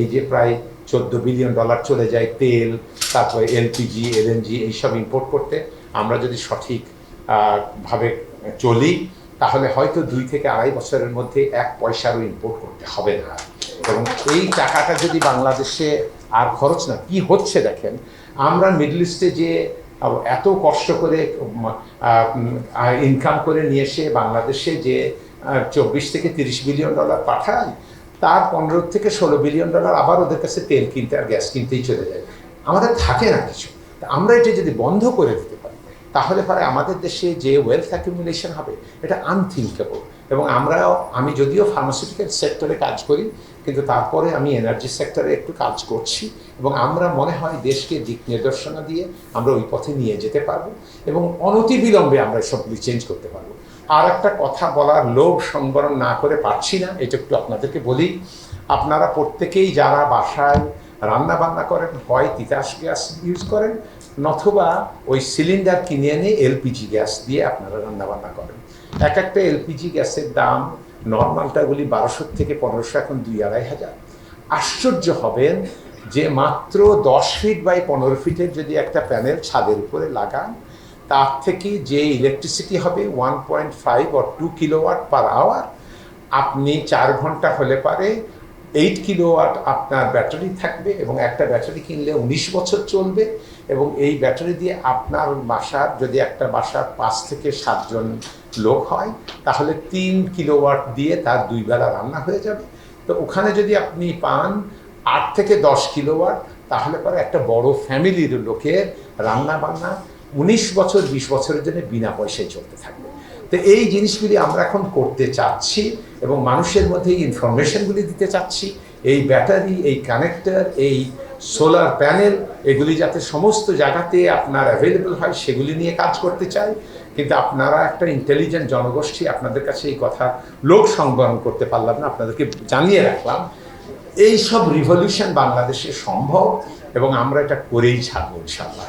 এই যে প্রায় $14 বিলিয়ন চলে যায় তেল, তারপরে এলপিজি, এলএনজি এইসব ইম্পোর্ট করতে, আমরা যদি সঠিক ভাবে চলি তাহলে হয়তো 2 থেকে 2.5 বছরের মধ্যে 1 পয়সারও ইম্পোর্ট করতে হবে না। এবং এই টাকাটা যদি বাংলাদেশে আর খরচ না, কি হচ্ছে দেখেন, আমরা মিডল ইস্টে যে এত কষ্ট করে ইনকাম করে নিয়ে এসে বাংলাদেশে যে 24 থেকে 30 বিলিয়ন ডলার পাঠায়, তার 15 থেকে 16 বিলিয়ন ডলার আবার ওদের কাছে তেল কিনতে আর গ্যাস কিনতেই চলে যায়, আমাদের থাকে না কিছু। আমরা এটা যদি বন্ধ করে দিতে পারি তাহলে পরে আমাদের দেশে যে ওয়েলথ অ্যাকুমুলেশন হবে এটা আনথিঙ্কেবল। এবং আমি যদিও ফার্মাসিউটিক্যাল সেক্টরে কাজ করি, কিন্তু তারপরে আমি এনার্জি সেক্টরে একটু কাজ করছি, এবং আমরা মনে হয় দেশকে দিক নির্দেশনা দিয়ে আমরা ওই পথে নিয়ে যেতে পারবো এবং অনতিবিলম্বে আমরা সবগুলি চেঞ্জ করতে পারবো। আর একটা কথা বলার লোভ সংবরণ না করে পারছি না, এটা একটু আপনাদেরকে বলি। আপনারা প্রত্যেকেই যারা বাসায় রান্না বান্না করেন, হয় তিতাস গ্যাস ইউজ করেন, নতুবা ওই সিলিন্ডার কিনে এনে এলপিজি গ্যাস দিয়ে আপনারা রান্না বান্না করেন। একটা এলপিজি গ্যাসের দাম নর্মালটাগুলি 1200 থেকে 1500, এখন 2-2.5 আশ্চর্য হবেন যে মাত্র 10 ফিট বাই 15 ফিটের যদি একটা প্যানেল ছাদের উপরে লাগান, তার থেকে যে ইলেকট্রিসিটি হবে 1.5 or 2 কিলোওয়াট পার আওয়ার। আপনি 4 ঘন্টা হলে পারে 8 কিলোওয়াট আপনার ব্যাটারি থাকবে, এবং একটা ব্যাটারি কিনলে 19 বছর চলবে। এবং এই ব্যাটারি দিয়ে আপনার বাসার, যদি একটা বাসার 5 থেকে 7 জন লোক হয়, তাহলে 3 কিলোওয়াট দিয়ে তার 2 বেলা রান্না হয়ে যাবে। তো ওখানে যদি আপনি পান 8 থেকে 10 কিলোওয়াট, তাহলে পরে একটা বড় ফ্যামিলির লোকের রান্না বান্না 19 বছর 20 বছরের জন্য বিনা পয়সায় চলতে থাকবে। তো এই জিনিসগুলি আমরা এখন করতে চাচ্ছি এবং মানুষের মধ্যে এই ইনফরমেশনগুলি দিতে চাচ্ছি। এই ব্যাটারি, এই কানেক্টর, এই সোলার প্যানেল, এগুলি যাতে সমস্ত জায়গাতে আপনার অ্যাভেলেবল হয় সেগুলি নিয়ে কাজ করতে চাই। কিন্তু আপনারা একটা ইন্টেলিজেন্ট জনগোষ্ঠী, আপনাদের কাছে এই কথা লোক সংবরণ করতে পারলাম না, আপনাদেরকে জানিয়ে রাখলাম এই সব রিভলিউশন বাংলাদেশে সম্ভব এবং আমরা এটা করেই ছাড়বো ইনশাআল্লাহ।